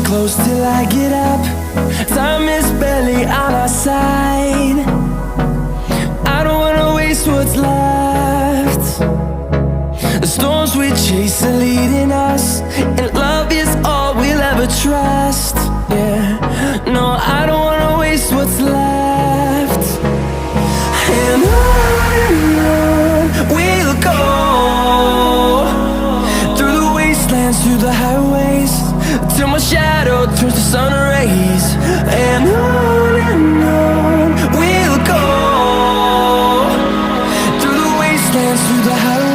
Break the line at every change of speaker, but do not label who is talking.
close till I get up. Time is barely on our side. I don't wanna waste what's left. The storms we chase are leading us, and love is all we'll ever trust. Yeah, no, I don't wanna waste what's left. And on we'll go, through the wastelands, through the highways, till my shadow turns to sun rays. And on we'll go, through the wastelands, through the highways.